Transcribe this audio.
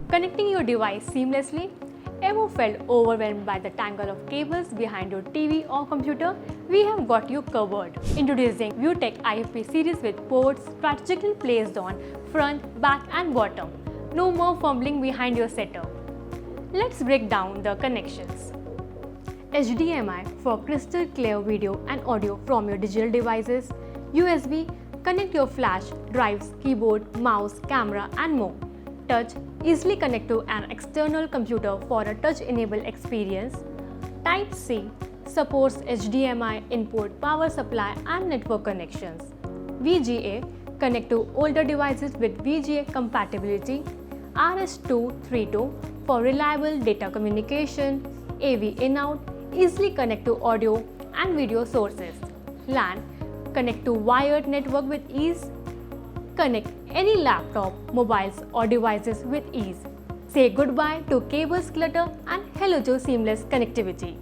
Connecting your device seamlessly? Ever felt overwhelmed by the tangle of cables behind your TV or computer? We have got you covered. Introducing Vutec IFP series with ports strategically placed on front, back and bottom. No more fumbling behind your setup. Let's break down the connections. HDMI for crystal clear video and audio from your digital devices. USB, connect your flash, drives, keyboard, mouse, camera and more. Touch, easily connect to an external computer for a touch-enabled experience. Type-C, supports HDMI input, power supply and network connections. VGA, connect to older devices with VGA compatibility. RS232, for reliable data communication. AV in-out, easily connect to audio and video sources. LAN, connect to wired network with ease. Connect any laptop, mobiles or devices with ease. Say goodbye to cables clutter and hello to seamless connectivity.